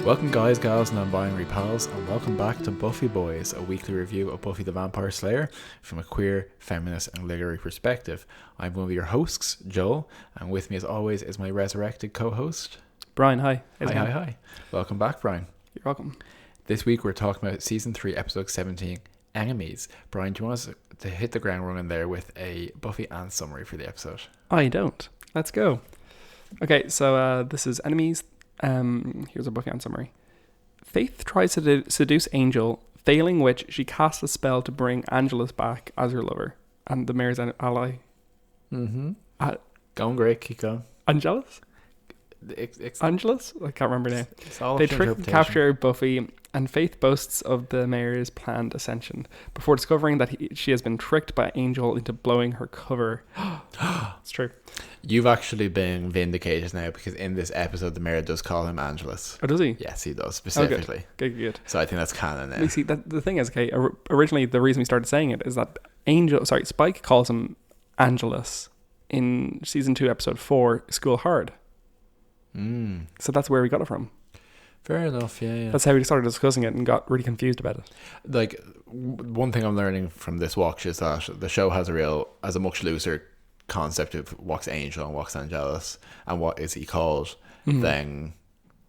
Welcome guys, gals, and non-binary pals, and welcome back to Buffy Boys, a weekly review of Buffy the Vampire Slayer from a queer, feminist, and literary perspective. I'm one of your hosts, Joel, and with me as always is my resurrected co-host, Brian. Hi. Hi. Welcome back, Brian. You're welcome. This week we're talking about Season 3, Episode 17, Enemies. Brian, do you want us to hit the ground running there with a Buffy and summary for the episode? I don't. Let's go. Okay, so this is Enemies. Here's a Buffy and summary. Faith tries to seduce Angel, failing which she casts a spell to bring Angelus back as her lover and the mayor's ally. Going great, keep going. Angelus? Angelus? I can't remember her name. They trick and capture Buffy, and Faith boasts of the mayor's planned ascension before discovering that she has been tricked by Angel into blowing her cover. It's true. You've actually been vindicated now, because in this episode the mayor does call him Angelus. Oh, does he? Yes, he does, specifically. Oh, good. So I think that's canon now. You see, the thing is, okay, originally the reason we started saying it is that Spike calls him Angelus in Season 2, Episode 4, School Hard. So that's where we got it from. Fair enough, yeah. That's how we started discussing it and got really confused about it. Like, one thing I'm learning from this watch is that the show has a much looser concept of what's Angel and what's Angelus and what is he called than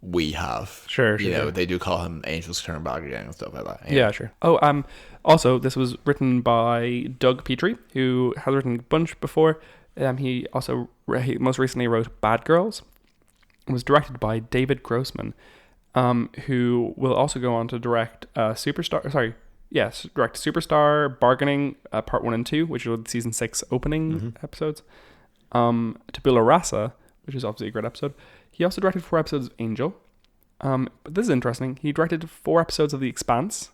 we have. Sure. You know, they do call him Angel's turn back again and stuff like that. Yeah, sure. Oh, also, this was written by Doug Petrie, who has written a bunch before. He most recently wrote Bad Girls. It was directed by David Grossman, who will also go on to direct Superstar, Bargaining, Part 1 and 2, which are the Season 6 opening episodes. Tabula Rasa, which is obviously a great episode. He also directed 4 episodes of Angel. But this is interesting. He directed 4 episodes of The Expanse.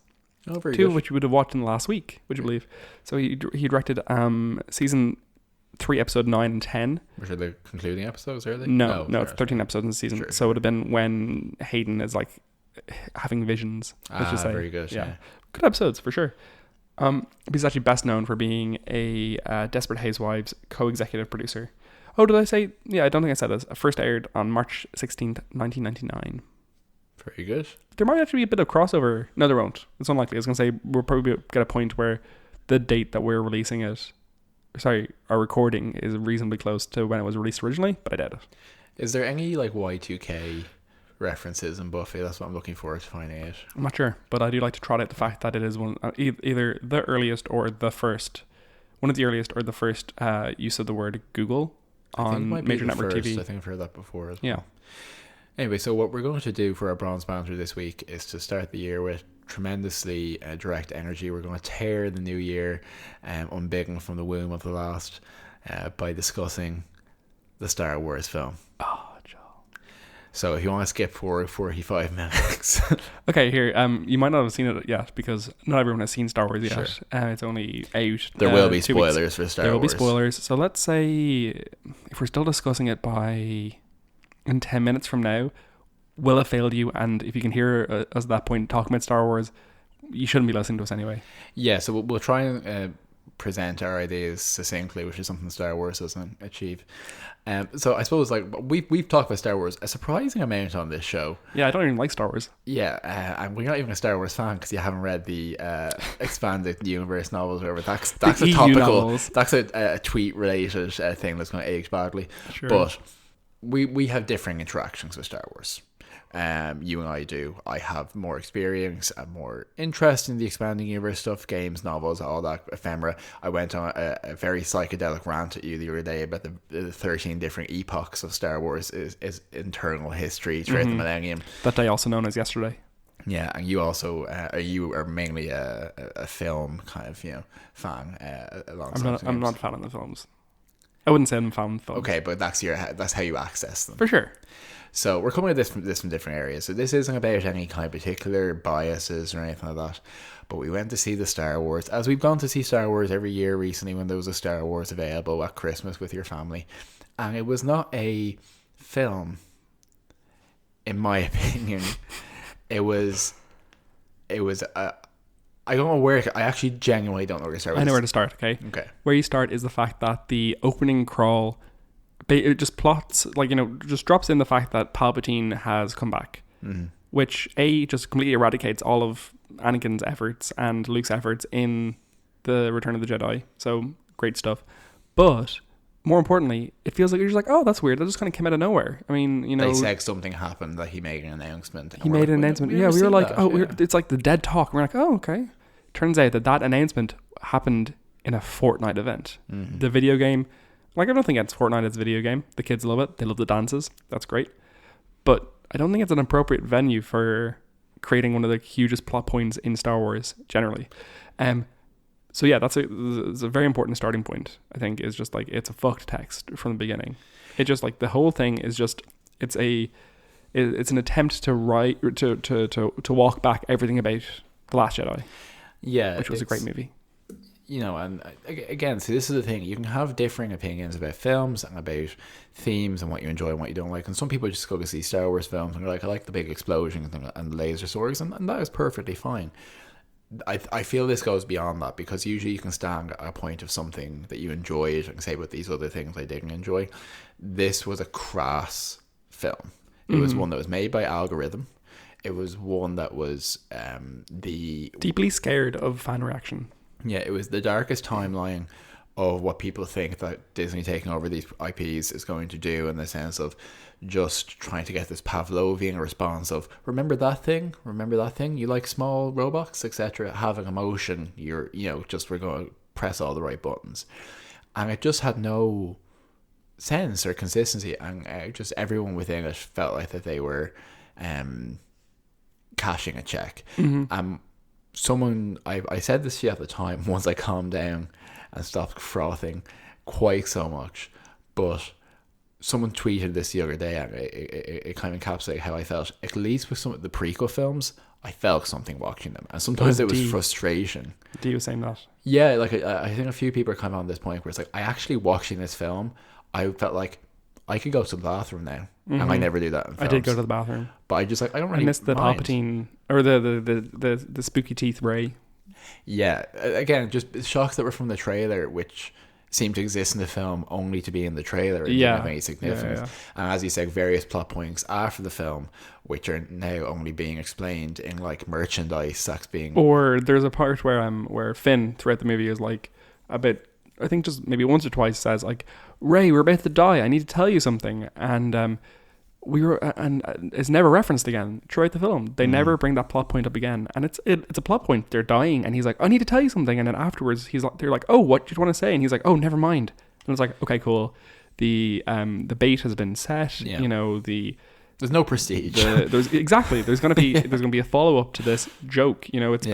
Oh, very 2 good. of which you would have watched in the last week, would you believe? So he directed Season 3, Episode 9 and 10. Which are the concluding episodes, are they? No, it's 13 episodes in the season. Sure. So it would have been when Hayden is like having visions. Very good. Yeah. Good episodes for sure. He's actually best known for being a Desperate Housewives co-executive producer. Oh, did I say? Yeah, I don't think I said this. First aired on March 16th, 1999. Very good. There might actually be a bit of crossover. No, there won't. It's unlikely. I was going to say we'll probably get a point where the date that we're releasing it, our recording is reasonably close to when it was released originally, but I doubt it. Is there any like Y2K references in Buffy? That's what I'm looking forward to finding out. I'm not sure, but I do like to trot out the fact that it is either the earliest or the first, one of the earliest or the first use of the word Google on major network TV. I think I've heard that before as well. Yeah. Anyway, so what we're going to do for our bronze banter this week is to start the year with tremendously direct energy. We're going to tear the new year unbiggen from the womb of the last by discussing the Star Wars film. Oh, Joe. So if you want to skip forward 45 minutes. Okay, here, you might not have seen it yet because not everyone has seen Star Wars yet. Sure. It's only out. There will be spoilers for Star Wars. There will be spoilers. So let's say if we're still discussing it in 10 minutes from now, will have failed you, and if you can hear us at that point talking about Star Wars, you shouldn't be listening to us anyway. Yeah, so we'll try and present our ideas succinctly, which is something Star Wars doesn't achieve. So I suppose like we've talked about Star Wars a surprising amount on this show. Yeah, I don't even like Star Wars. Yeah, and we're not even a Star Wars fan because you haven't read the expanded universe novels or whatever. That's a topical novels. That's a tweet related thing that's going to age badly. Sure. But we have differing interactions with Star Wars. You and I do. I have more experience and more interest in the expanding universe stuff, games, novels, all that ephemera. I went on a very psychedelic rant at you the other day about the 13 different epochs of Star Wars is internal history throughout the millennium. That day also known as yesterday. Yeah, and you also you are mainly a film kind of fan. I'm not a fan of the films. I wouldn't say I'm a fan of films. Okay, but that's how you access them for sure. So we're coming at this from different areas. So this isn't about any kind of particular biases or anything like that. But we went to see the Star Wars, as we've gone to see Star Wars every year recently when there was a Star Wars available at Christmas with your family. And it was not a film, in my opinion. It was I don't know where. I actually genuinely don't know where to start. I know where to start. Okay. Where you start is the fact that the opening crawl, it just plots just drops in the fact that Palpatine has come back. which just completely eradicates all of Anakin's efforts and Luke's efforts in the Return of the Jedi. So great stuff. But more importantly, it feels like you're just like, oh, that's weird. That just kind of came out of nowhere. I mean, they said something happened, that he made an announcement. He made an announcement. Yeah, we were like, it's like the dead talk. We're like, oh, okay. Turns out that announcement happened in a Fortnite event. Mm-hmm. The video game, like, I don't think it's Fortnite as a video game. The kids love it. They love the dances. That's great. But I don't think it's an appropriate venue for creating one of the hugest plot points in Star Wars generally. So yeah, it's a very important starting point, I think, is just like, it's a fucked text from the beginning. It just, like, the whole thing is just, it's an attempt to write, to walk back everything about The Last Jedi. Yeah. Which was a great movie. You know, and again, see, this is the thing. You can have differing opinions about films and about themes and what you enjoy and what you don't like. And some people just go to see Star Wars films and they're like, I like the big explosions and laser swords, and that is perfectly fine. I feel this goes beyond that, because usually you can stand at a point of something that you enjoyed and say, but these other things I didn't enjoy. This was a crass film. It was one that was made by algorithm. It was one that was deeply scared of fan reaction. Yeah, it was the darkest timeline of what people think that Disney taking over these IPs is going to do, in the sense of just trying to get this Pavlovian response of, remember that thing, you like small robots, etc., having emotion, we're going to press all the right buttons. And it just had no sense or consistency, and just everyone within it felt like that they were cashing a check. Someone, I said this to you at the time, once I calmed down and stopped frothing quite so much, but someone tweeted this the other day, and it kind of encapsulated how I felt. At least with some of the prequel films, I felt something watching them, and sometimes it was frustration. Do you saying that? Yeah, like I think a few people are kind of on this point where it's like, I actually, watching this film, I felt like I could go to the bathroom now, and I never do that in films. I did go to the bathroom, but I just, like, I don't really. I missed the mind. Palpatine or the spooky teeth Rey. Yeah, again, just shocks that were from the trailer, which seemed to exist in the film only to be in the trailer and didn't have any significance. Yeah. And as you said, various plot points after the film, which are now only being explained in, like, merchandise that's being. Or there's a part where Finn throughout the movie is like a bit, I think just maybe once or twice, says like, Rey, we're about to die, I need to tell you something, and it's never referenced again throughout the film. They never bring that plot point up again, and it's a plot point. They're dying, and he's like, I need to tell you something, and then afterwards they're like, oh, what do you want to say? And he's like, oh, never mind. And it's like, okay, cool. The bait has been set. Yeah. You know, there's no prestige. There's gonna be a follow up to this joke. You know, it's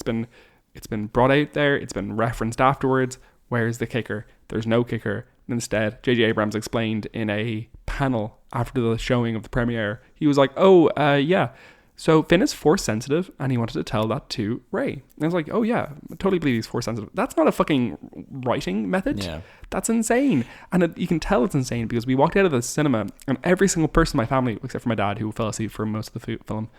been brought out there. It's been referenced afterwards. Where's the kicker? There's no kicker. And instead, J.J. Abrams explained in a panel after the showing of the premiere, he was like, yeah, so Finn is force sensitive, and he wanted to tell that to Rey. And I was like, oh yeah, I totally believe he's force sensitive. That's not a fucking writing method. Yeah. That's insane. And you can tell it's insane, because we walked out of the cinema, and every single person in my family, except for my dad, who fell asleep for most of the film,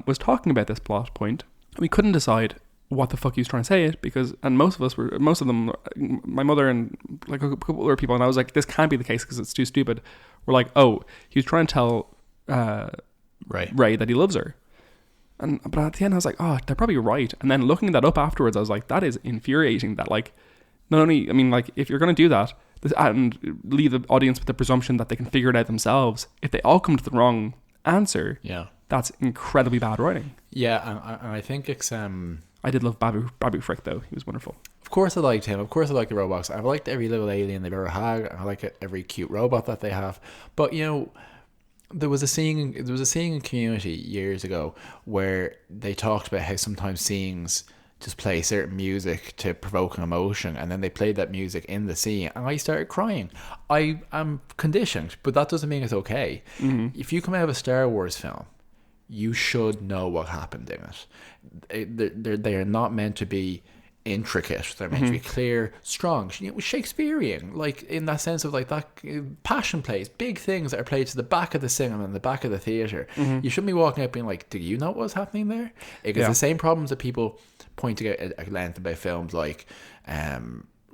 was talking about this plot point. We couldn't decide what the fuck he was trying to say it, and most of them, my mother and like a couple other people, and I was like, this can't be the case because it's too stupid. We're like, oh, he was trying to tell Rey that he loves her, but at the end I was like, oh, they're probably right. And then looking that up afterwards, I was like, that is infuriating. That, like, not only, I mean, like, if you're going to do that and leave the audience with the presumption that they can figure it out themselves, if they all come to the wrong answer, that's incredibly bad writing. Yeah, and I think it's I did love Babu Frick, though. He was wonderful. Of course I liked him. Of course I liked the robots. I've liked every little alien they've ever had. I like every cute robot that they have. But, you know, there was a scene in Community years ago where they talked about how sometimes scenes just play certain music to provoke an emotion, and then they played that music in the scene, and I started crying. I am conditioned, but that doesn't mean it's okay. Mm-hmm. If you come out of a Star Wars film, you should know what happened in it. They are not meant to be intricate. They're meant to be clear, strong. It was Shakespearean, like, in that sense of, like, that passion plays, big things that are played to the back of the cinema and the back of the theatre. You shouldn't be walking out being like, do you know what was happening there? Because the same problems that people pointing out at length about films like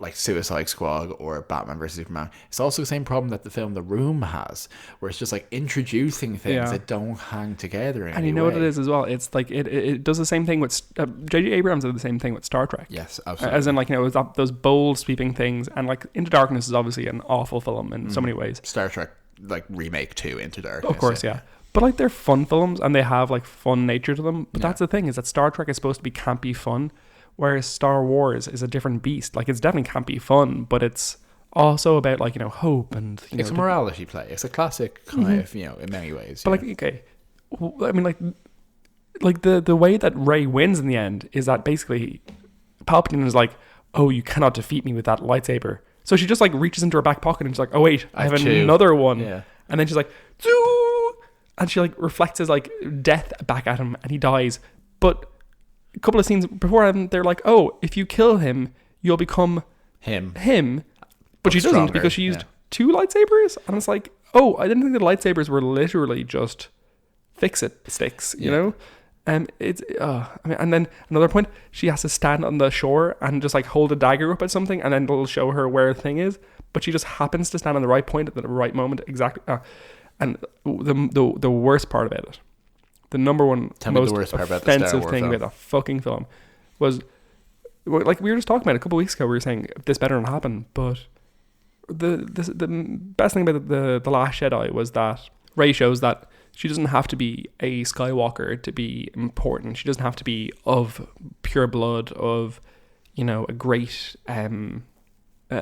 like Suicide Squad or Batman versus Superman. It's also the same problem that the film The Room has, where it's just like introducing things that don't hang together in and any you know way. what it is as well, it's like it does the same thing with J.J. Abrams did the same thing with Star Trek. Yes, absolutely. As in, like, you know, those bold sweeping things, and like Into Darkness is obviously an awful film in so many ways. Star Trek like remake 2 Into Darkness, of course, yeah. But like they're fun films and they have like fun nature to them, but that's the thing, is that Star Trek is supposed to be campy fun, whereas Star Wars is a different beast. Like, it's definitely campy fun, but it's also about, like, you know, hope and, you know, it's a morality play. It's a classic kind of, you know, in many ways. But like, okay, I mean, like the way that Rey wins in the end is that basically Palpatine is like, oh, you cannot defeat me with that lightsaber. So she just like reaches into her back pocket and she's like, oh wait, I have another one. Yeah. And then she's like, Zoo! And she like reflects his like death back at him and he dies. But a couple of scenes before they're like, oh, if you kill him, you'll become him. But she doesn't, stronger, because she used 2 lightsabers. And it's like, oh, I didn't think the lightsabers were literally just fix-it sticks, you know? And it's, I mean, and then another point, she has to stand on the shore and just like hold a dagger up at something, and then it'll show her where the thing is. But she just happens to stand on the right point at the right moment, exactly. And the worst part about it, the number one most offensive thing about the fucking film was, like we were just talking about a couple of weeks ago, we were saying this better not happen, but the best thing about the Last Jedi was that Rey shows that she doesn't have to be a Skywalker to be important. She doesn't have to be of pure blood, of, you know, a great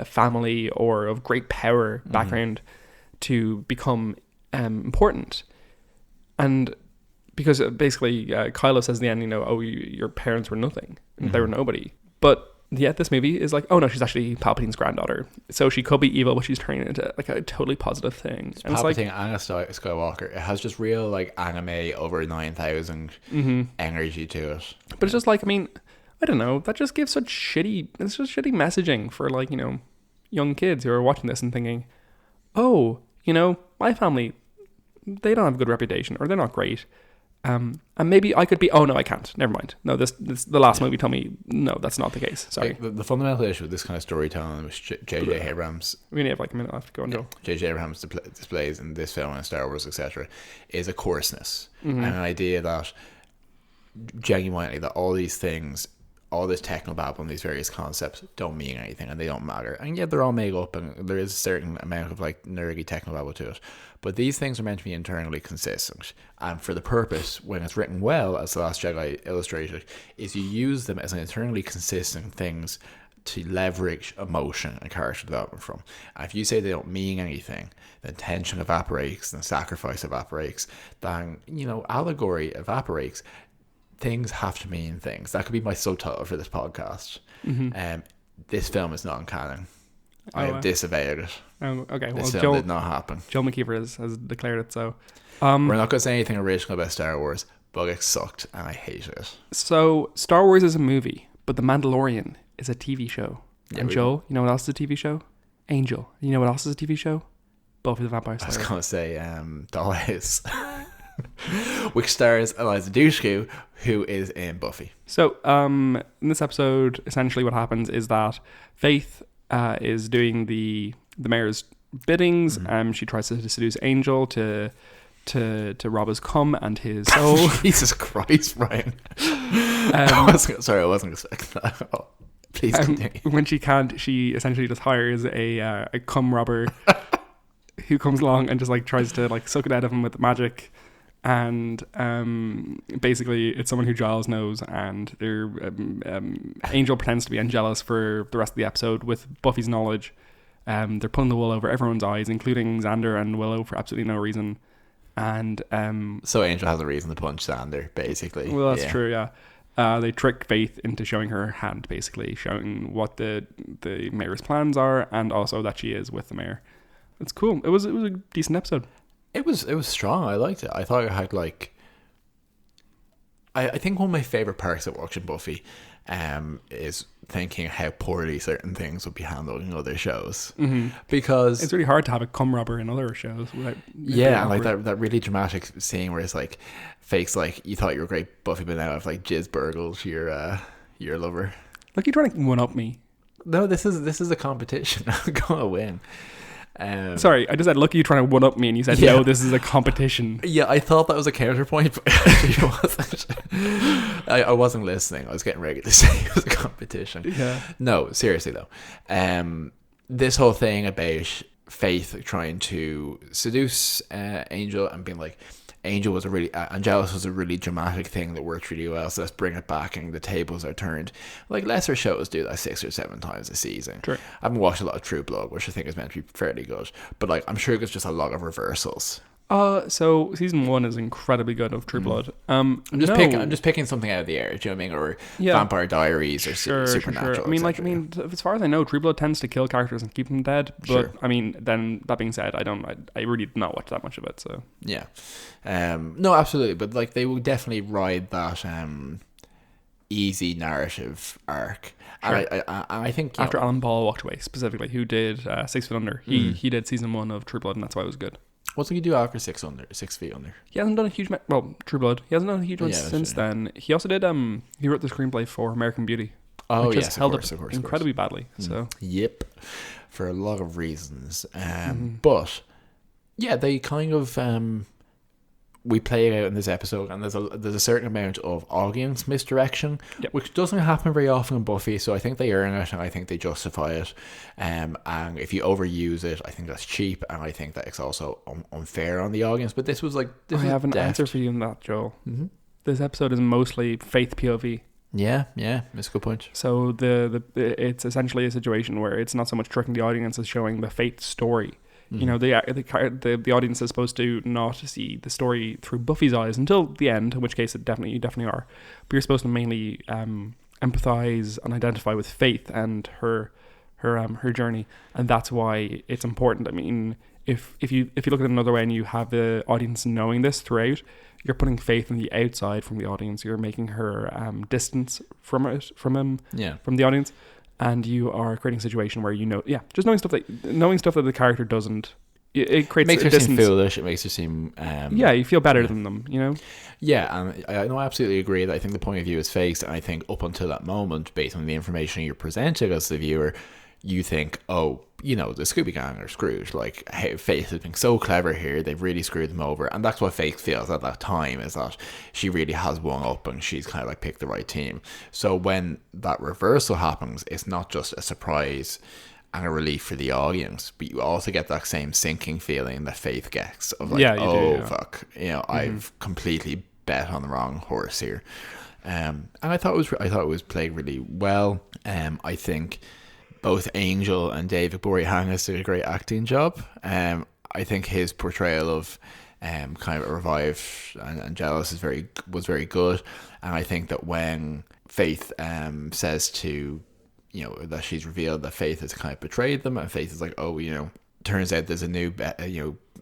family or of great power background to become important. And because basically Kylo says at the end, you know, oh, your parents were nothing. They were nobody. But yet this movie is like, oh no, she's actually Palpatine's granddaughter. So she could be evil, but she's turning it into like a totally positive thing. It's and Palpatine it's like, and a Skywalker. It has just real like anime over 9,000 energy to it. But it's just like, I mean, I don't know. That just gives it's just shitty messaging for, like, you know, young kids who are watching this and thinking, oh, you know, my family, they don't have a good reputation, or they're not great. And maybe I could be, oh no, I can't. Never mind. No, this the last movie told me, no, that's not the case. Sorry. Like, the fundamental issue with this kind of storytelling, which J.J. Abrams... We only have like a minute left to go and go. J.J. Abrams displays in this film and Star Wars, etc., is a coarseness. And an idea that genuinely that all these things, all this technobabble and these various concepts don't mean anything and they don't matter. And yet they're all made up and there is a certain amount of like nerdy technobabble to it. But these things are meant to be internally consistent. And for the purpose, when it's written well, as The Last Jedi illustrated, is you use them as internally consistent things to leverage emotion and character development from. And if you say they don't mean anything, then tension evaporates, then sacrifice evaporates, then, you know, allegory evaporates. Things have to mean things. That could be my subtitle for this podcast. This film is not in canon. I have disavowed it. Okay, this film did not happen. Joe McKeever has declared it so. We're not going to say anything original about Star Wars, but it sucked and I hated it. So, Star Wars is a movie, but The Mandalorian is a TV show. Yeah, and Joel, you know what else is a TV show? Angel. You know what else is a TV show? Buffy the Vampire Slayer. I was going to say Dollhouse. Which stars Eliza Dushku, who is in Buffy. So, in this episode, essentially what happens is that Faith is doing the mayor's biddings. She tries to seduce Angel to rob his cum and his soul. Jesus Christ, Ryan! I wasn't expecting that. Oh, please continue. When she can't, she essentially just hires a cum robber who comes along and just like tries to like suck it out of him with magic. And basically it's someone who Giles knows, and they're Angel pretends to be jealous for the rest of the episode with Buffy's knowledge. They're pulling the wool over everyone's eyes, including Xander and Willow, for absolutely no reason. And so Angel has a reason to punch Xander, basically. Well, that's true, yeah. They trick Faith into showing her hand, basically showing what the mayor's plans are, and also that she is with the mayor. It's cool. It was a decent episode. It was strong. I liked it. I thought it had like... I think one of my favourite parts of watching Buffy is thinking how poorly certain things would be handled in other shows. Because... It's really hard to have a cum robber in other shows. Yeah, like that really dramatic scene where it's like, Fake's like, you thought you were great Buffy, but now I've like jizz burgled your lover. Like, you're trying to one-up me. No, this is a competition. I'm gonna win. Sorry, I just said, look, you trying to one up me, and you said, no, this is a competition. Yeah, I thought that was a counterpoint, but it wasn't. I wasn't listening. I was getting ready to say it was a competition. Yeah. No, seriously though. This whole thing about Faith trying to seduce Angel and being like, Angel was a really Angelus was a really dramatic thing that worked really well, so let's bring it back and the tables are turned. Like lesser shows do that 6 or 7 times a season. Sure. I haven't watched a lot of True Blood, which I think is meant to be fairly good, but like I'm sure it's just a lot of reversals. So season 1 is incredibly good of True Blood. I'm just picking something out of the air, do you know what I mean? Or Vampire Diaries or Supernatural. Sure. I mean, as far as I know, True Blood tends to kill characters and keep them dead. But Sure. I mean, then that being said, I really did not watch that much of it. So yeah, no, absolutely. But like they will definitely ride that easy narrative arc. Sure. And I think after Alan Ball walked away, specifically, who did 6 Feet Under, he did season 1 of True Blood, and that's why it was good. What did he do after 6 Feet Under? He hasn't done a huge True Blood. He hasn't done a huge one since then. He also did he wrote the screenplay for American Beauty. Oh which yes, has held of course, up incredibly badly. So yep, for a lot of reasons. But yeah, they kind of we play it out in this episode, and there's a certain amount of audience misdirection, which doesn't happen very often in Buffy. So I think they earn it, and I think they justify it. And if you overuse it, I think that's cheap, and I think that it's also unfair on the audience. But this was like, I have an answer for you in that, Joel. Mm-hmm. This episode is mostly Faith POV. Yeah, that's a good point. So it's essentially a situation where it's not so much tricking the audience as showing the Faith story. You know, the audience is supposed to not see the story through Buffy's eyes until the end, in which case you definitely are. But you're supposed to mainly empathize and identify with Faith and her journey, and that's why it's important. I mean, if you look at it another way and you have the audience knowing this throughout, you're putting Faith on the outside from the audience. You're making her distance from the audience. And you are creating a situation where just knowing stuff that the character doesn't, it creates. It makes her distance. seem foolish. It makes her seem. You feel better than them. You know. Yeah, and I absolutely agree that I think the point of view is fake, and I think up until that moment, based on the information you're presented as the viewer, you think, oh, the Scooby Gang are screwed. Like, hey, Faith has been so clever here; they've really screwed them over, and that's what Faith feels at that time, is that she really has won up, and she's kind of like picked the right team. So when that reversal happens, it's not just a surprise and a relief for the audience, but you also get that same sinking feeling that Faith gets of like, fuck, I've completely bet on the wrong horse here. And I thought it was played really well. I think both Angel and David Boreanaz did a great acting job. I think his portrayal of kind of revived and jealous was very good. And I think that when Faith says to that she's revealed that Faith has kind of betrayed them, and Faith is like, oh, turns out there's a new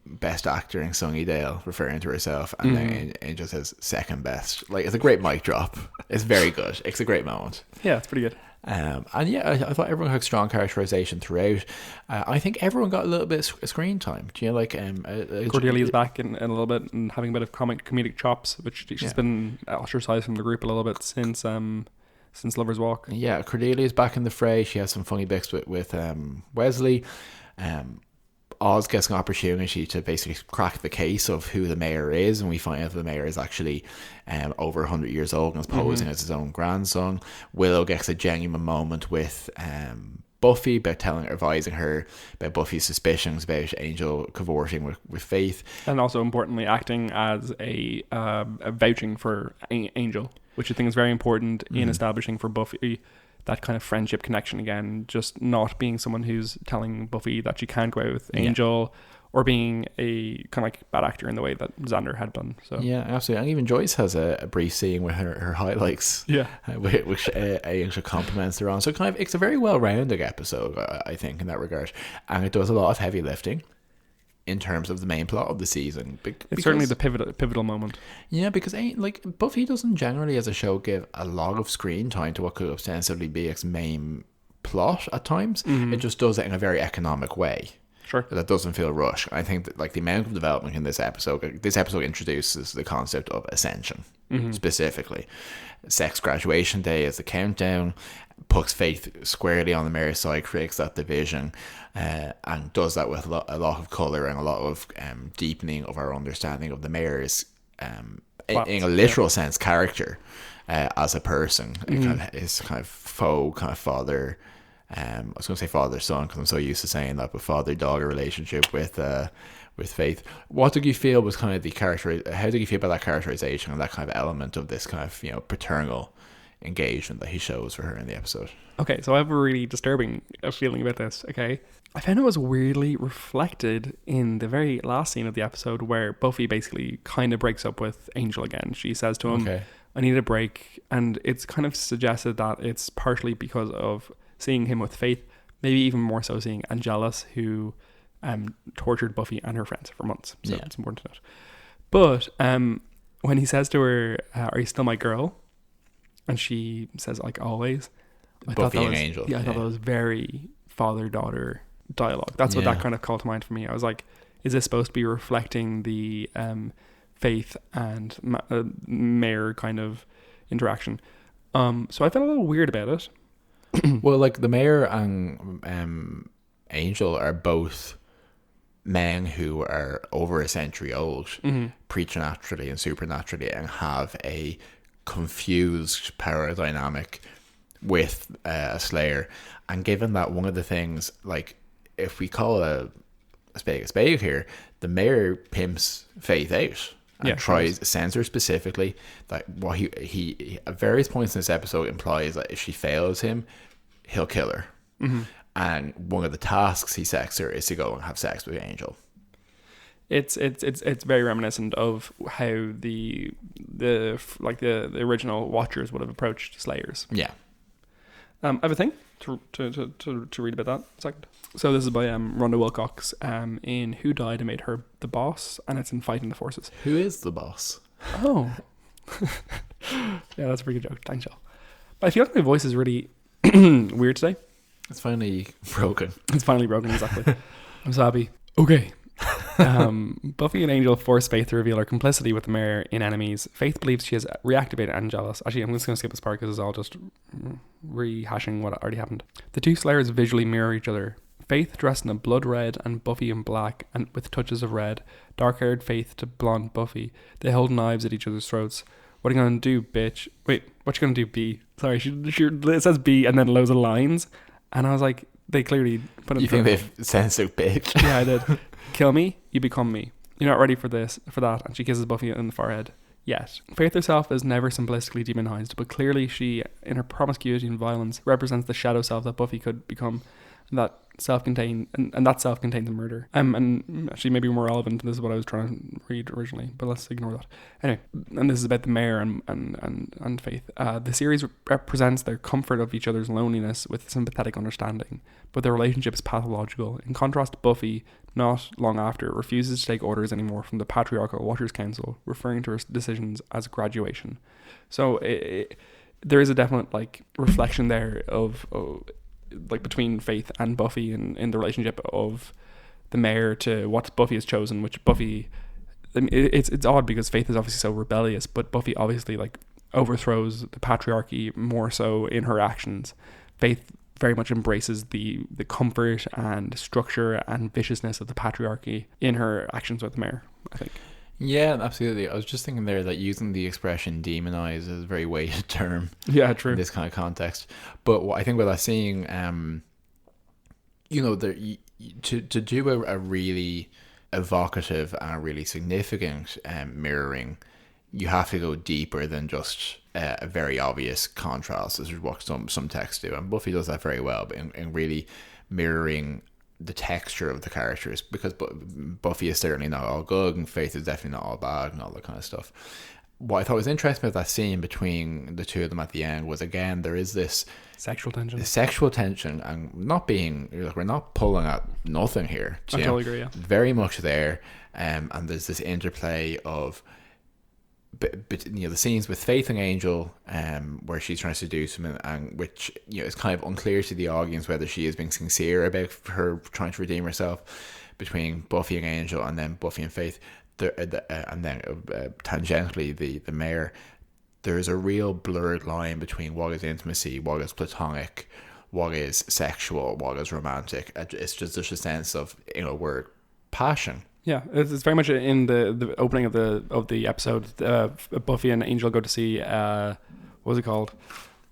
best actor in Sunnydale, referring to herself, and then Angel says second best. Like, it's a great mic drop. It's very good. It's a great moment. Yeah, it's pretty good. And yeah, I thought everyone had strong characterization throughout. I think everyone got a little bit of screen time. Do you know, like Cordelia's back in a little bit and having a bit of comedic chops, which she's been ostracized from the group a little bit since Lover's Walk. Yeah, Cordelia's back in the fray. She has some funny bits with Wesley. Oz gets an opportunity to basically crack the case of who the mayor is, and we find out the mayor is actually over 100 years old and is posing as his own grandson. Willow gets a genuine moment with Buffy by advising her about Buffy's suspicions about Angel cavorting with Faith, and also importantly acting as a vouching for Angel, which I think is very important in establishing for Buffy that kind of friendship connection again, just not being someone who's telling Buffy that she can't go out with Angel, or being a kind of like bad actor in the way that Xander had done. So yeah, absolutely. And even Joyce has a brief scene with her highlights, which Angel compliments her on. So kind of, it's a very well-rounded episode, I think, in that regard, and it does a lot of heavy lifting in terms of the main plot of the season. It's certainly the pivotal moment. Yeah, because Buffy doesn't generally as a show give a lot of screen time to what could ostensibly be its main plot at times. It just does it in a very economic way. Sure. That doesn't feel rushed. I think that like the amount of development in this episode introduces the concept of Ascension, specifically. Sex graduation day is the countdown, puts Faith squarely on the mayor's side, creates that division, and does that with a lot of colour and a lot of deepening of our understanding of the mayor's, in a literal sense, character as a person. His kind of faux kind of father. I was going to say father-son because I'm so used to saying that, but father-daughter relationship with Faith. What did you feel was kind of the character? How did you feel about that characterization and that kind of element of this kind of paternal engagement that he shows for her in the episode? Okay, so I have a really disturbing feeling about this. Okay, I found it was weirdly reflected in the very last scene of the episode where Buffy basically kind of breaks up with Angel again. She says to him, "I need a break," and it's kind of suggested that it's partially because of seeing him with Faith, maybe even more so seeing Angelus, who tortured Buffy and her friends for months. So it's important to note. But when he says to her, "Are you still my girl?" and she says, like always, Buffy and Angel. Yeah, I thought that was very father-daughter dialogue. That's what that kind of called to mind for me. I was like, is this supposed to be reflecting the Faith and Mayor kind of interaction? So I felt a little weird about it. Well, like the mayor and Angel are both men who are over a century old, preternaturally and supernaturally, and have a confused power dynamic with a Slayer. And given that one of the things, like if we call a spade here, the mayor pimps Faith out. And sends her specifically that what he at various points in this episode implies that if she fails him, he'll kill her. And one of the tasks he sets her is to go and have sex with Angel. It's very reminiscent of how the original Watchers would have approached Slayers. Yeah. I have a thing to read about that a second. So this is by Rhonda Wilcox in Who Died and Made Her the Boss, and it's in Fighting the Forces. Who is the boss? Oh. Yeah, that's a pretty good joke. Thanks, y'all. But I feel like my voice is really weird today. It's finally broken. It's finally broken, exactly. I'm so happy. Okay. Buffy and Angel force Faith to reveal her complicity with the mayor in Enemies. Faith believes she has reactivated Angelus. Actually, I'm just going to skip this part because it's all just rehashing what already happened. The two Slayers visually mirror each other. Faith dressed in a blood red and Buffy in black and with touches of red. Dark-haired Faith to blonde Buffy. They hold knives at each other's throats. What are you going to do, bitch? Wait, what you going to do, B? Sorry, it says B and then loads of lines. And I was like, they clearly put it. You think they've censored bitch? Yeah, I did. Kill me, you become me. You're not ready for that. And she kisses Buffy in the forehead. Yet. Faith herself is never simplistically demonized, but clearly she, in her promiscuity and violence, represents the shadow self that Buffy could become. That self-contained, and that self-contained the murder. And actually maybe more relevant, this is what I was trying to read originally, but let's ignore that. Anyway, and this is about the mayor and Faith. The series represents their comfort of each other's loneliness with sympathetic understanding, but their relationship is pathological. In contrast, Buffy, not long after, refuses to take orders anymore from the patriarchal Watchers Council, referring to her decisions as graduation. So there is a definite reflection there of between Faith and Buffy in the relationship of the mayor to what Buffy has chosen, which Buffy, I mean, it's odd because Faith is obviously so rebellious, but Buffy obviously overthrows the patriarchy more so in her actions. Faith very much embraces the comfort and structure and viciousness of the patriarchy in her actions with the mayor, I think. Yeah, absolutely. I was just thinking there that using the expression demonize is a very weighted term. Yeah, true. In this kind of context. But what I think what I'm seeing, to do a really evocative and a really significant mirroring, you have to go deeper than just a very obvious contrast. This is what some texts do. And Buffy does that very well, but in really mirroring the texture of the characters, because Buffy is certainly not all good and Faith is definitely not all bad and all that kind of stuff. What I thought was interesting about that scene between the two of them at the end was, again, there is this sexual tension and not being we're not pulling at nothing here. I totally agree. Yeah, very much there, and there's this interplay of but the scenes with Faith and Angel, where she's trying to seduce him, and which is kind of unclear to the audience whether she is being sincere about her trying to redeem herself, between Buffy and Angel, and then Buffy and Faith, and then tangentially the mayor. There's a real blurred line between what is intimacy, what is platonic, what is sexual, what is romantic. It's just a sense of we're passion. Yeah, it's very much in the opening of the episode. Buffy and Angel go to see what was it called?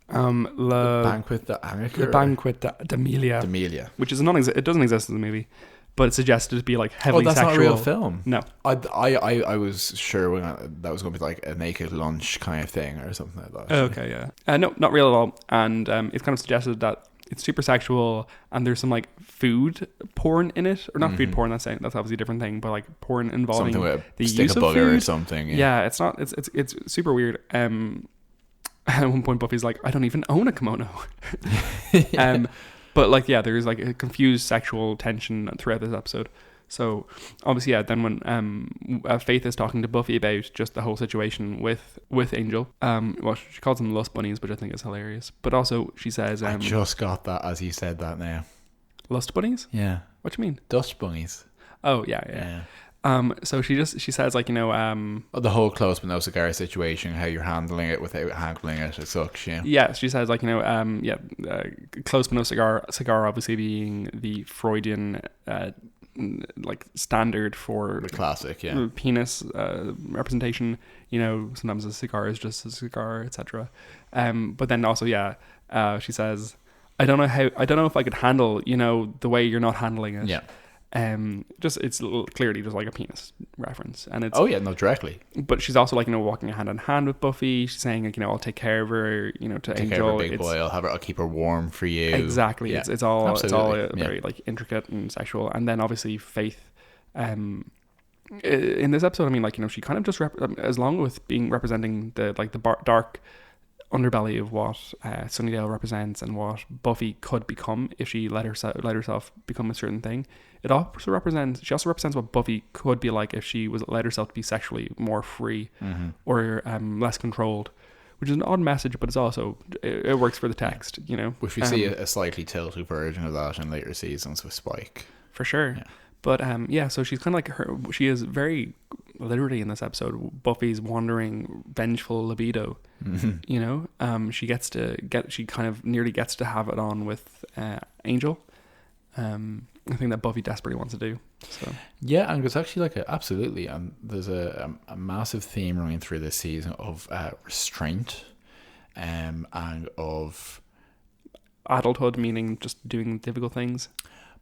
The Banquet the Banquet d'Amelia. D'Amelia, which is it doesn't exist in the movie, but it's suggested to be like heavily that's sexual. Not a real film. No, I was sure that was going to be like a naked lunch kind of thing or something like that. Okay, yeah, no, not real at all. And it's kind of suggested that it's super sexual, and there's some like food porn in it, or not food porn. That's obviously a different thing, but like porn involving something with the stick use of of butter food or something. Yeah, it's not. It's super weird. At one point, Buffy's like, "I don't even own a kimono." But like, yeah, there's like a confused sexual tension throughout this episode. So obviously, yeah. Then when Faith is talking to Buffy about just the whole situation with Angel, well, she calls them lust bunnies, which I think is hilarious. But also, she says, I just got that as you said that now. Lust bunnies? Yeah. What do you mean? Dust bunnies. Oh yeah. So she says like the whole close but no cigar situation, how you're handling it without handling it, it sucks. Yeah, she says like close but no cigar obviously being the Freudian like standard for the classic penis representation. Sometimes a cigar is just a cigar, etc. But then also she says, I don't know if I could handle the way you're not handling it. Yeah. It's clearly just like a penis reference, and it's directly. But she's also like walking hand in hand with Buffy. She's saying like I'll take care of her. To take Angel, care of her big boy. I'll keep her warm for you. Exactly. Yeah. It's all Absolutely. it's all very like intricate and sexual. And then obviously Faith, in this episode, I mean like she kind of just as long with being representing the dark underbelly of what Sunnydale represents and what Buffy could become if she let herself become a certain thing. She also represents what Buffy could be like if she let herself to be sexually more free or less controlled, which is an odd message, but it's also it works for the text, Which we see a slightly tilted version of that in later seasons with Spike. For sure. Yeah. But so she's kind of like she is very literally in this episode Buffy's wandering vengeful libido. She kind of nearly gets to have it on with Angel. I think that Buffy desperately wants to do. So yeah, and it's actually like absolutely, there's a massive theme running through this season of restraint, and of adulthood, meaning just doing difficult things,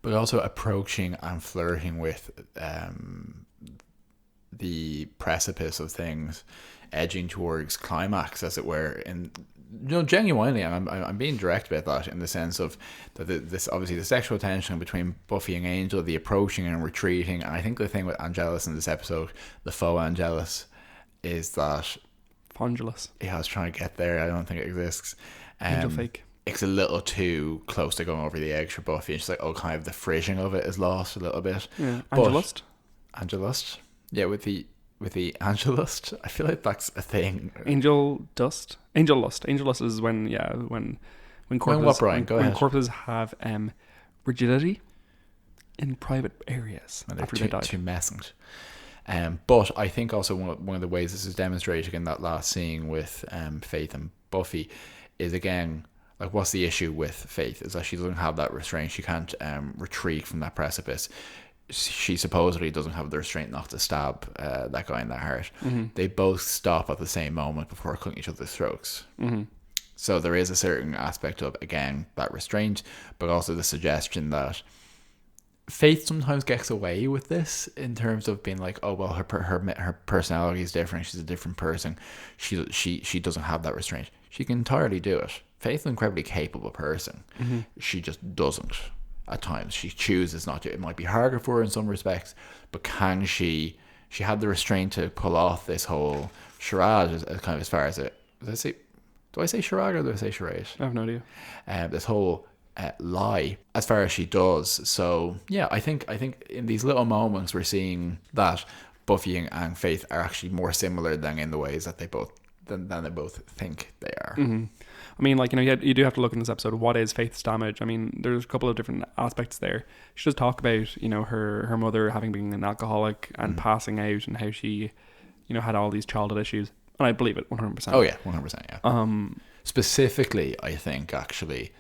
but also approaching and flirting with the precipice of things, edging towards climax, as it were. And genuinely, I'm being direct about that, in the sense of that this obviously the sexual tension between Buffy and Angel, the approaching and retreating. And I think the thing with Angelus in this episode, the faux Angelus, is that Fongulus. Yeah, I was trying to get there. I don't think it exists. Angel fake. It's a little too close to going over the edge for Buffy, and she's like, kind of the fridging of it is lost a little bit. Yeah, Angelust. Yeah, with the Angelust, I feel like that's a thing. Angel lust. Angel lust is when corpses, what, Brian? Go ahead. Corpses have rigidity in private areas after they die. Too messant. But I think also one of the ways this is demonstrated in that last scene with Faith and Buffy is, again, like, what's the issue with Faith is that she doesn't have that restraint. She can't retreat from that precipice. She supposedly doesn't have the restraint not to stab that guy in the heart. Mm-hmm. They both stop at the same moment before cutting each other's throats. Mm-hmm. So there is a certain aspect of, again, that restraint, but also the suggestion that Faith sometimes gets away with this in terms of being like, oh well, her personality is different. She's a different person. She doesn't have that restraint. She can entirely do it. Faith is an incredibly capable person. Mm-hmm. She just doesn't. At times she chooses not to. It might be harder for her in some respects, but can she had the restraint to pull off this whole charade, as kind of, as far as it, do I say charade or do I say charade? I have no idea. This whole lie, as far as she does. So yeah, I think in these little moments we're seeing that Buffy and Faith are actually more similar than in the ways that they both think they are. Mm-hmm. I mean, like, you do have to look in this episode, what is Faith's damage? I mean, there's a couple of different aspects there. She does talk about, her mother having been an alcoholic and passing out, and how she, had all these childhood issues. And I believe it 100%. Oh yeah, 100%. Yeah. Specifically, I think actually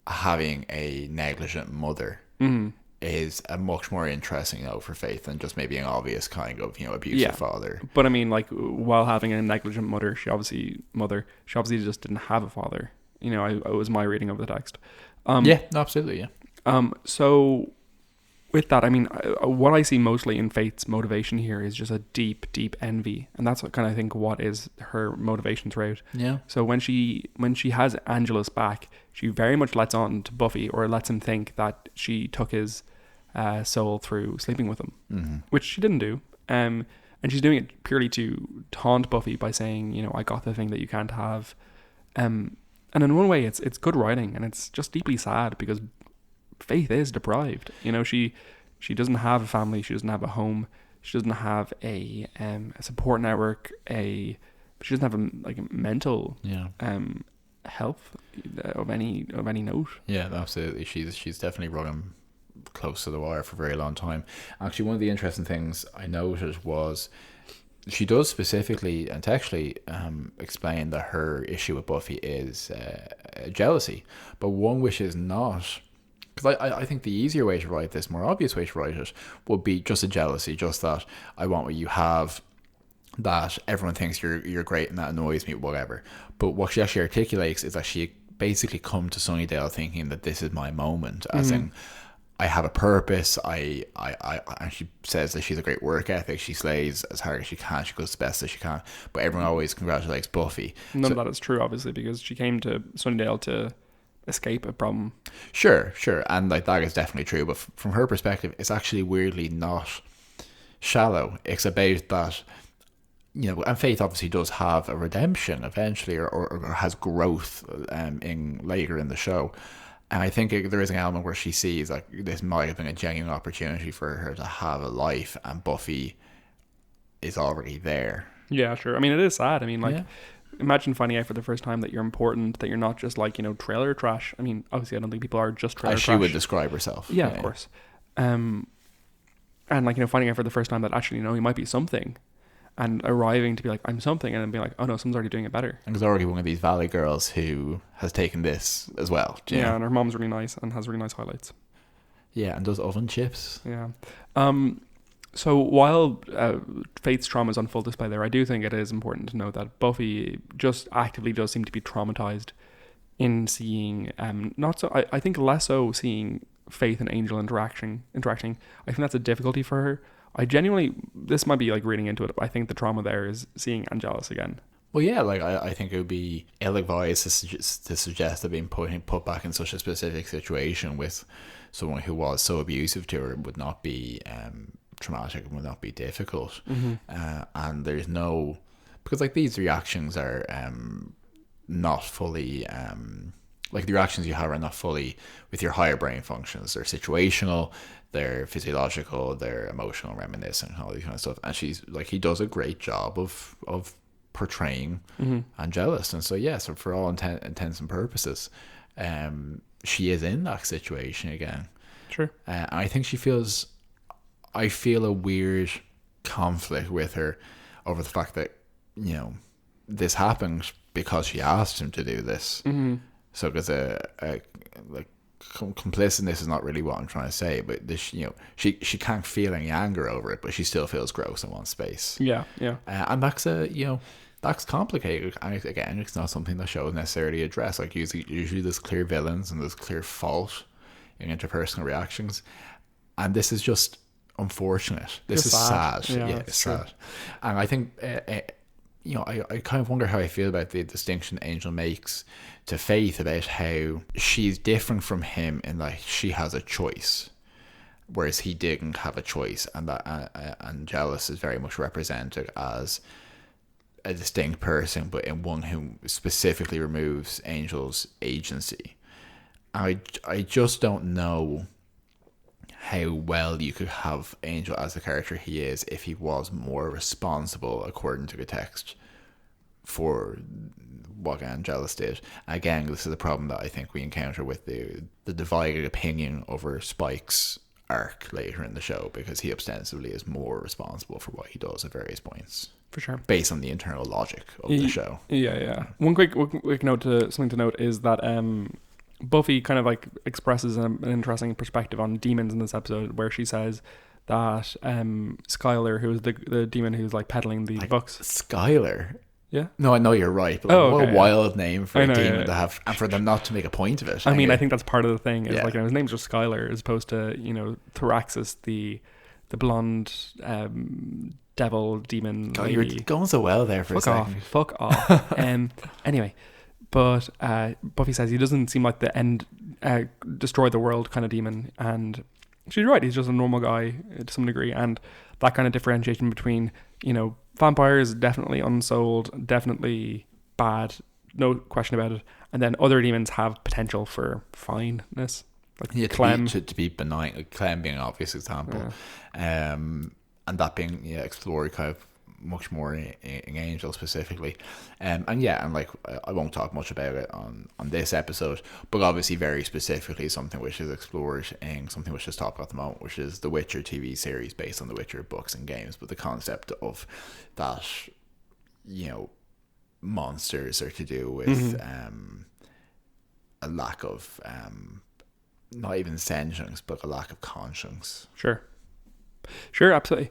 having a negligent mother is a much more interesting note for Faith than just maybe an obvious kind of abusive father. But I mean, like, while having a negligent mother, she obviously just didn't have a father. It was my reading of the text. Yeah, absolutely. Yeah. So with that, I mean, what I see mostly in Faith's motivation here is just a deep, deep envy, and that's what kind of think what is her motivation throughout. Yeah. So when she has Angelus back, she very much lets on to Buffy, or lets him think that she took his soul through sleeping with him, which she didn't do. And she's doing it purely to taunt Buffy by saying, I got the thing that you can't have. And in one way, it's good writing, and it's just deeply sad because Faith is deprived. She doesn't have a family. She doesn't have a home. She doesn't have a support network. She doesn't have a mental health of any note. Yeah, absolutely. She's definitely running close to the wire for a very long time. Actually, one of the interesting things I noted was she does specifically and textually explain that her issue with Buffy is jealousy, but one which is not. Because I think the easier way to write this, more obvious way to write it, would be just a jealousy, just that I want what you have, that everyone thinks you're great and that annoys me, whatever. But what she actually articulates is that she basically come to Sunnydale thinking that this is my moment, as in I have a purpose. And she says that she's a great work ethic. She slays as hard as she can. She goes as best as she can. But everyone always congratulates Buffy. None of that is true, obviously, because she came to Sunnydale to escape a problem. Sure, and like that is definitely true, but from her perspective it's actually weirdly not shallow. It's about that, and Faith obviously does have a redemption eventually, or has growth in later in the show, and I think there is an element where she sees like this might have been a genuine opportunity for her to have a life, and Buffy is already there. Yeah, sure. I mean, it is sad. I mean, like, imagine finding out for the first time that you're important, that you're not just like, trailer trash. I mean, obviously I don't think people are just trailer trash. As she would describe herself. Yeah, of course. And like, finding out for the first time that actually, you might be something, and arriving to be like, I'm something, and then being like, oh no, someone's already doing it better. And there's already one of these Valley girls who has taken this as well. Yeah, and her mom's really nice and has really nice highlights. Yeah, and does oven chips. Yeah. So while Faith's trauma is on full display there, I do think it is important to note that Buffy just actively does seem to be traumatized in seeing, I think less so seeing Faith and Angel interacting. I think that's a difficulty for her. I genuinely, this might be like reading into it, but I think the trauma there is seeing Angelus again. Well, yeah, like I think it would be ill-advised to suggest that being put back in such a specific situation with someone who was so abusive to her would not be traumatic and would not be difficult. And there's no, because like these reactions are not fully like the reactions you have are not fully with your higher brain functions. They're situational, they're physiological, they're emotional, reminiscent, all these kind of stuff. And she's like, he does a great job of portraying Angelus. And so for all intents and purposes, she is in that situation again. Sure. And I think I feel a weird conflict with her over the fact that, this happened because she asked him to do this. So because complicitness is not really what I'm trying to say, but this, she can't feel any anger over it, but she still feels gross in one space. Yeah. And that's that's complicated. And again, it's not something that shows necessarily address. Like usually there's clear villains and there's clear fault in interpersonal reactions, and this is just unfortunate. This is sad. Yeah, it's sad. And I think I kind of wonder how I feel about the distinction Angel makes to Faith about how she's different from him in that she has a choice, whereas he didn't have a choice, and that Angelus is very much represented as a distinct person, but in one who specifically removes Angel's agency. I just don't know how well you could have Angel as the character he is if he was more responsible according to the text for what Angelus did. Again, this is a problem that I think we encounter with the divided opinion over Spike's arc later in the show, because he ostensibly is more responsible for what he does at various points. For sure. Based on the internal logic of the show. Yeah. One quick note something to note is that Buffy kind of like expresses an interesting perspective on demons in this episode, where she says that Skylar, who is the demon who's like peddling the books. Skylar? Yeah. No, I know you're right, but what a wild name for a demon to have, and for them not to make a point of it. I think that's part of the thing. Is like, his name's just Skylar, as opposed to, Thraxus, the blonde devil demon. God, you're going so well there for a second. Fuck off. Anyway, but Buffy says he doesn't seem like the end, destroy the world kind of demon, and she's right. He's just a normal guy to some degree, and that kind of differentiation between, vampires, definitely unsold, definitely bad, no question about it, and then other demons have potential for fineness, like Clem. To be benign, like Clem being an obvious example, and that being explored kind of much more in Angel specifically, and like I won't talk much about it on this episode, but obviously very specifically something which is explored in something which is talked about at the moment, which is the Witcher TV series based on the Witcher books and games, but the concept of that monsters are to do with a lack of not even sentience, but a lack of conscience. Sure, absolutely.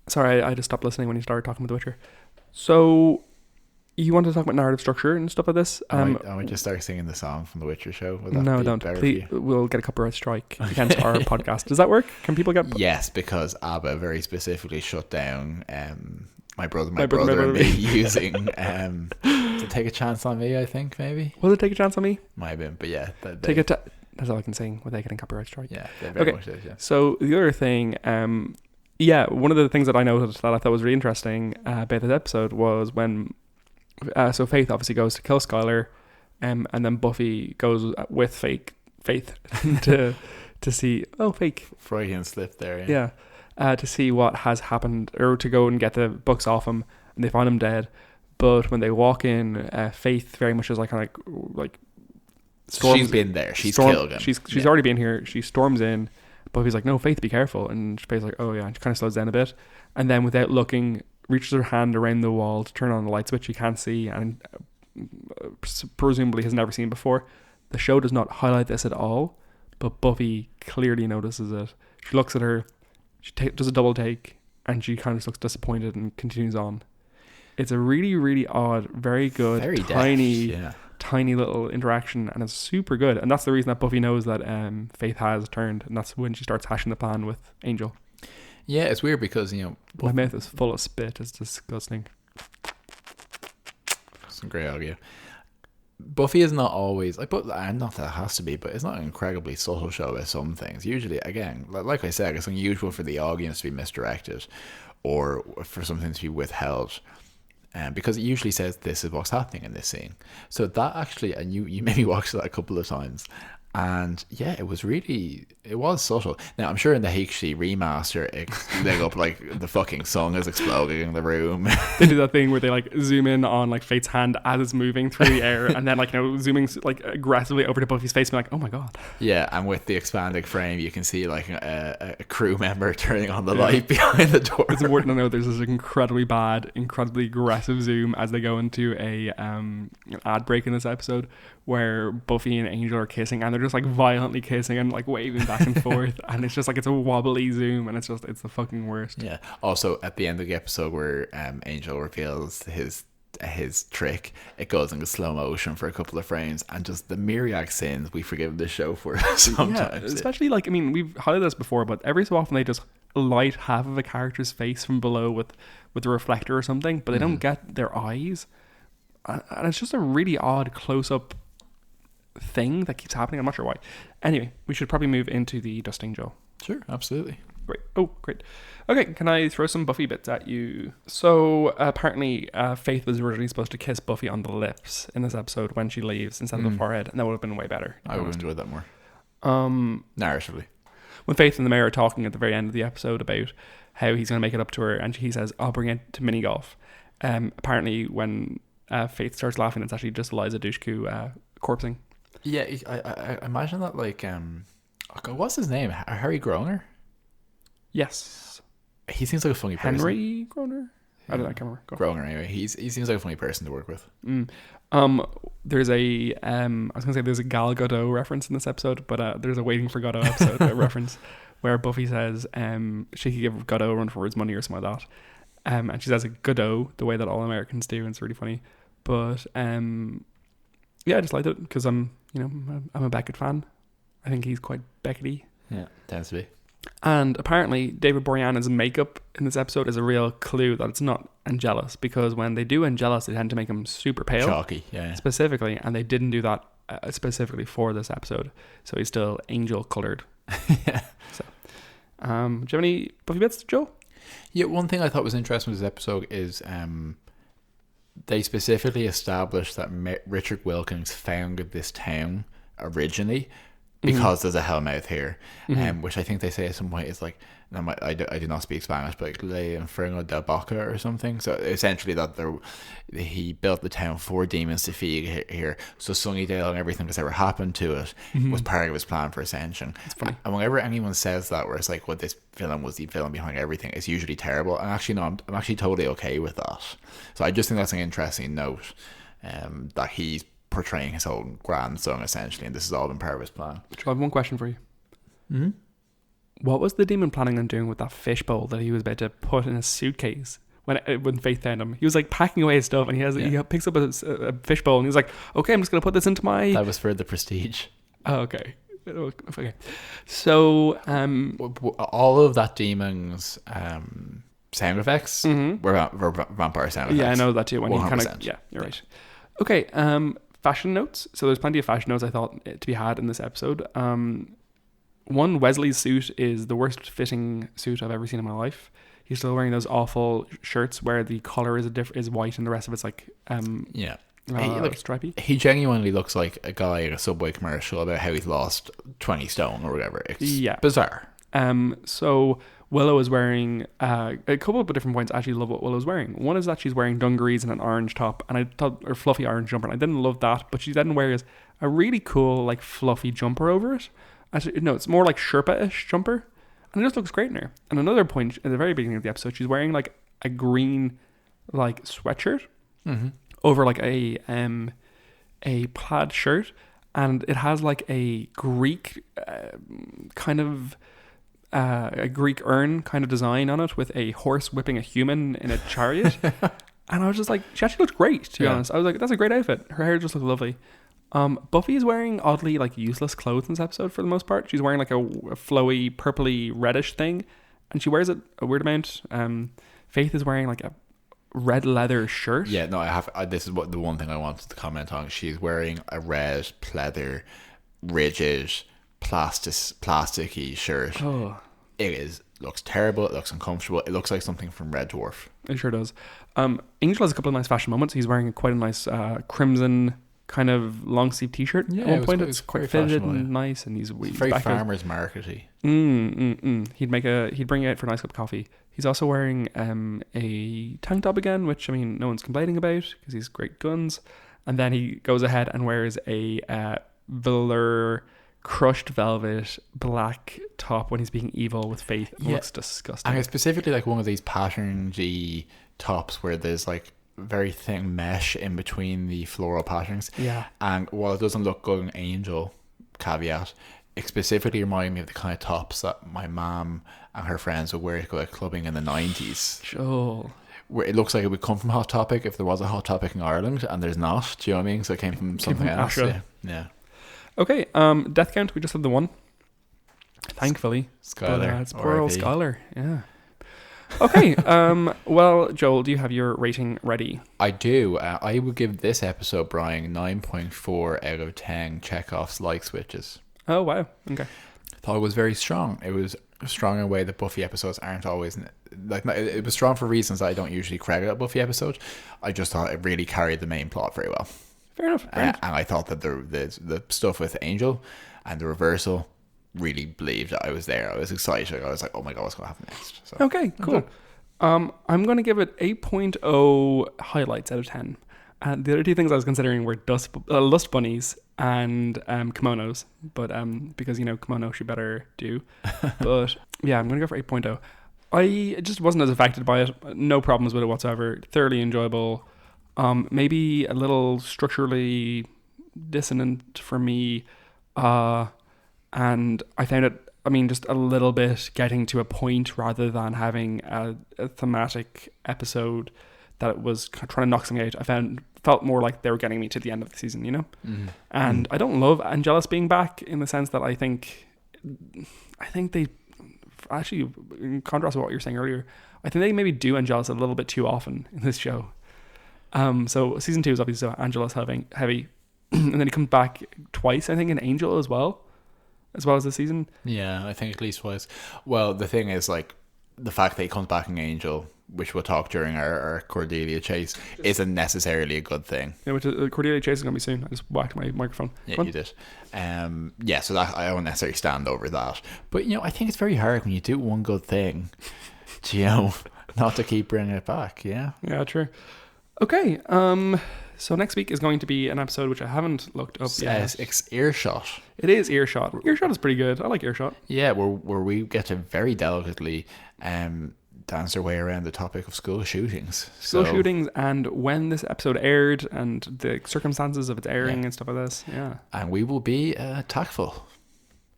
Sorry, I just stopped listening when you started talking about The Witcher. So, you want to talk about narrative structure and stuff like this? I might just start singing the song from The Witcher show. No, don't. Please, we'll get a copyright strike against our podcast. Does that work? Can people get... Yes, because ABBA very specifically shut down my brother and me using to Take a Chance on Me, I think, maybe. Was it Take a Chance on Me? Might have been, but yeah. That's all I can sing without getting copyright strike. Yeah, very much is, yeah. So, the other thing... one of the things that I noticed that I thought was really interesting about this episode was when so Faith obviously goes to kill Skylar, and then Buffy goes with Faith to see fake Freudian slip there, to see what has happened, or to go and get the books off him, and they find him dead. But when they walk in, Faith very much is like she's been there, she's killed him, she's already been here. She storms in. Buffy's like, no, Faith, be careful. And Faith's like, oh yeah. And she kind of slows down a bit. And then without looking, reaches her hand around the wall to turn on the light switch she can't see, and presumably has never seen before. The show does not highlight this at all, but Buffy clearly notices it. She looks at her, she does a double take, and she kind of looks disappointed and continues on. It's a really, really odd, very good, very tiny little interaction, and it's super good. And that's the reason that Buffy knows that Faith has turned, and that's when she starts hashing the plan with Angel. Yeah, it's weird because my mouth is full of spit. It's disgusting. Some great audio. Buffy is not always like, but not that it has to be, but it's not an incredibly subtle show about some things. Usually, again, like I said, it's unusual for the audience to be misdirected or for something to be withheld. Because it usually says this is what's happening in this scene. So that actually, and you maybe watched that a couple of times, and it was subtle. Now I'm sure in the HD remaster they go up like the fucking sun is exploding in the room. They do that thing where they like zoom in on like Fate's hand as it's moving through the air, and then like zooming like aggressively over to Buffy's face, being like, oh my god. Yeah, and with the expanded frame you can see like a crew member turning on the light behind the door. It's important to note there's this incredibly bad, incredibly aggressive zoom as they go into an ad break in this episode, where Buffy and Angel are kissing, and they're just like violently kissing and like waving back and forth, and it's just like, it's a wobbly zoom, and it's the fucking worst. Yeah. Also, at the end of the episode where Angel reveals his trick, it goes into slow motion for a couple of frames, and just the myriad sins we forgive this show for sometimes. Yeah, especially like, I mean, we've highlighted this before, but every so often they just light half of a character's face from below with a reflector or something, but they don't get their eyes, and it's just a really odd close-up thing that keeps happening. I'm not sure why. Anyway, we should probably move into the Dust Angel. Sure, absolutely. Great. Oh, great. Okay, can I throw some Buffy bits at you? So apparently Faith was originally supposed to kiss Buffy on the lips in this episode when she leaves instead of the forehead, and that would have been way better. I would have enjoyed that more. Narratively. When Faith and the mayor are talking at the very end of the episode about how he's going to make it up to her, and he says, I'll bring it to mini golf. Apparently when Faith starts laughing, it's actually just Eliza Dushku corpsing. Yeah, I imagine that, like, oh God, what's his name? Harry Groner? Yes. He seems like a funny person. Henry Groner? I don't know, I can't remember. Groner, anyway. He seems like a funny person to work with. There's a I was gonna say there's a Gal Gadot reference in this episode, but there's a Waiting for Godot episode reference where Buffy says she could give Godot a run for his money or something like that, and she says a Godot the way that all Americans do, and it's really funny. But yeah, I just liked it because I'm a Beckett fan. I think he's quite Beckety. Yeah, tends to be. And apparently David Boreanaz's makeup in this episode is a real clue that it's not Angelus, because when they do Angelus they tend to make him super pale, chalky, yeah, specifically, and they didn't do that specifically for this episode, so he's still angel coloured. Yeah. So do you have any Buffy bits, Joe? Yeah, one thing I thought was interesting with this episode is they specifically established that Richard Wilkins founded this town originally because there's a Hellmouth here, which I think they say at some point is like, I do not speak Spanish, but like Le Inferno del Boca or something. So essentially that he built the town for demons to feed here. So Sunnydale and everything that's ever happened to it was part of his plan for Ascension. It's funny. And whenever anyone says that, where it's like, well, this villain was the villain behind everything, it's usually terrible. And actually, no, I'm actually totally okay with that. So I just think that's an interesting note, that he's portraying his own grandson essentially, and this has all been part of his plan. I have one question for you. Mm-hmm. What was the demon planning on doing with that fishbowl that he was about to put in a suitcase when Faith found him? He was like packing away his stuff, and he picks up a fishbowl, and he's like, okay, I'm just going to put this into my... That was for the prestige. Oh, okay. Okay. So... all of that demon's sound effects were vampire sound effects. Yeah, I know that too. When 100%. he kind of... Yeah, you're right. Okay, fashion notes. So there's plenty of fashion notes I thought to be had in this episode. One, Wesley's suit is the worst fitting suit I've ever seen in my life. He's still wearing those awful shirts where the collar is white and the rest of it's like stripy. He genuinely looks like a guy in a Subway commercial about how he's lost 20 stone or whatever. It's bizarre. So Willow is wearing a couple of different points. I actually love what Willow's wearing. One is that she's wearing dungarees and an orange top, and I thought, or fluffy orange jumper, and I didn't love that, but she then wears a really cool like fluffy jumper over it. Actually, no, it's more like Sherpa-ish jumper, and it just looks great in her. And another point at the very beginning of the episode, she's wearing like a green like sweatshirt over like a plaid shirt, and it has like a Greek kind of a Greek urn kind of design on it with a horse whipping a human in a chariot. And I was just like, she actually looked great, to be honest. I was like, that's a great outfit. Her hair just looked lovely. Buffy is wearing oddly like useless clothes in this episode for the most part. She's wearing like a flowy purpley reddish thing, and she wears it a weird amount. Faith is wearing like a red leather shirt. Yeah, no, this is the one thing I wanted to comment on. She's wearing a red pleather, rigid, plasticky shirt. Oh, looks terrible. It looks uncomfortable. It looks like something from Red Dwarf. It sure does. Angel has a couple of nice fashion moments. He's wearing quite a nice crimson kind of long sleeve t-shirt. Yeah, at one point it's quite fitted and nice, and he's very farmers markety. He'd bring it out for a nice cup of coffee. He's also wearing a tank top again, which I mean no one's complaining about because he's great guns. And then he goes ahead and wears a velour crushed velvet black top when he's being evil with Faith. It looks disgusting. And it's specifically like one of these patterned tops where there's like very thin mesh in between the floral patterns. Yeah. And while it doesn't look good in Angel, caveat, it specifically reminded me of the kind of tops that my mom and her friends would wear to go out clubbing in the 90s. Sure. Where it looks like it would come from Hot Topic if there was a Hot Topic in Ireland, and there's not. Do you know what I mean? So it came from something else. Yeah. Okay, death count, we just have the one. Thankfully. Skylar. It's poor old Skylar, yeah. Okay, well, Joel, do you have your rating ready? I do. I would give this episode, Brian, 9.4 out of 10 Chekhov's light switches. Oh, wow. Okay. I thought it was very strong. It was strong in a way that Buffy episodes aren't always... It was strong for reasons that I don't usually credit a Buffy episode. I just thought it really carried the main plot very well. Fair enough. And I thought that the stuff with Angel and the reversal really believed that I was there. I was excited. I was like, oh my god, what's going to happen next? So, Okay, cool. I'm going to give it 8.0 highlights out of 10. And the other two things I was considering were lust bunnies and kimonos, but because kimono should better do. But yeah, I'm going to go for 8.0. I just wasn't as affected by it. No problems with it whatsoever. Thoroughly enjoyable. Maybe a little structurally dissonant for me. And I found it, just a little bit getting to a point rather than having a thematic episode that it was trying to knock something out. Felt more like they were getting me to the end of the season, And I don't love Angelus being back in the sense that I think they actually, in contrast to what you were saying earlier, I think they maybe do Angelus a little bit too often in this show. So season 2 is obviously so Angelus heavy, and then he comes back twice, I think, in Angel as well as this season. Yeah, I think at least twice. Well, the thing is, like, the fact that he comes back in Angel, which we'll talk during our Cordelia chase, isn't necessarily a good thing. Yeah, which Cordelia chase is going to be soon. I just whacked my microphone. Yeah, you did. Yeah, so that I don't necessarily stand over that. But, I think it's very hard when you do one good thing, not to keep bringing it back, yeah? Yeah, true. Okay, so next week is going to be an episode which I haven't looked up yet. It's Earshot. It is Earshot. Earshot is pretty good. I like Earshot. Yeah, where we get to very delicately dance our way around the topic of school shootings. Shootings and when this episode aired and the circumstances of its airing and stuff like this. Yeah. And we will be tactful.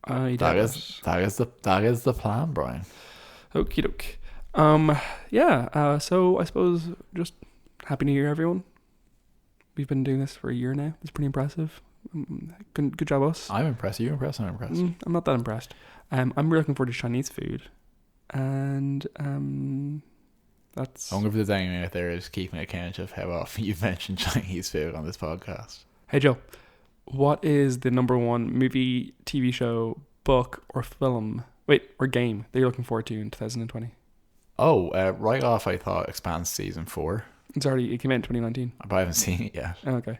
That is the plan, Brian. Okie doke. So I suppose just Happy New Year, everyone. We've been doing this for a year now. It's pretty impressive. Good job, us. I'm impressed. Are you impressed? I'm impressed. I'm not that impressed. I'm really looking forward to Chinese food. And that's... I wonder if there's anyone out there who's keeping account of how often you've mentioned Chinese food on this podcast. Hey, Joe. What is the number one movie, TV show, book, or film, or game that you're looking forward to in 2020? Oh, right off, I thought Expanse Season 4. It came out in 2019. But I haven't seen it yet. Oh, okay.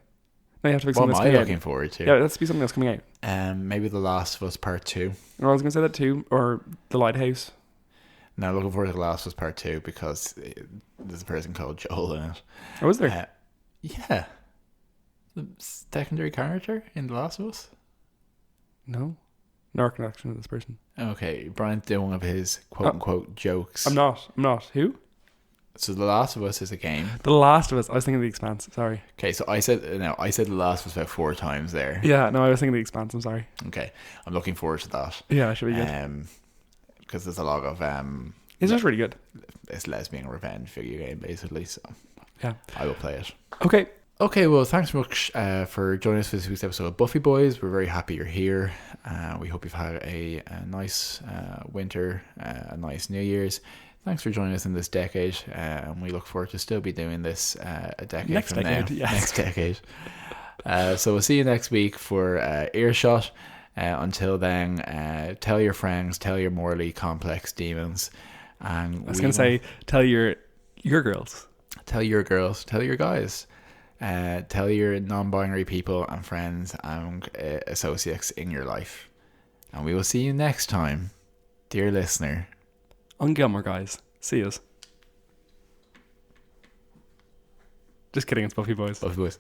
No, you have to pick what something am that's I coming looking out. forward to? Yeah, that's be something that's coming out. Maybe The Last of Us Part 2. Or I was going to say that too. Or The Lighthouse. No, looking forward to The Last of Us Part 2 because there's a person called Joel in it. Oh, is there? Yeah. The secondary character in The Last of Us? No. No recollection of this person. Okay, Brian's doing one of his quote-unquote jokes. I'm not. Who? So The Last of Us is a game. The Last of Us. I was thinking of The Expanse. Sorry. Okay, so I said The Last of Us about 4 times there. Yeah, no, I was thinking of The Expanse. I'm sorry. Okay, I'm looking forward to that. Yeah, it should be good. Because there's a lot of it's just really good. It's lesbian revenge video game basically. So yeah, I will play it. Okay, well, thanks very much for joining us for this week's episode of Buffy Boys. We're very happy you're here. We hope you've had a nice winter, a nice New Year's. Thanks for joining us in this decade, and we look forward to still be doing this a decade from now. Yes. Next decade. So we'll see you next week for Earshot. Until then, tell your friends, tell your morally complex demons. And I was going to say, tell your girls. Tell your girls, tell your guys. Tell your non-binary people and friends and associates in your life. And we will see you next time, dear listener. On Gilmore, guys. See us. Just kidding, it's Buffy Boys. Buffy Boys.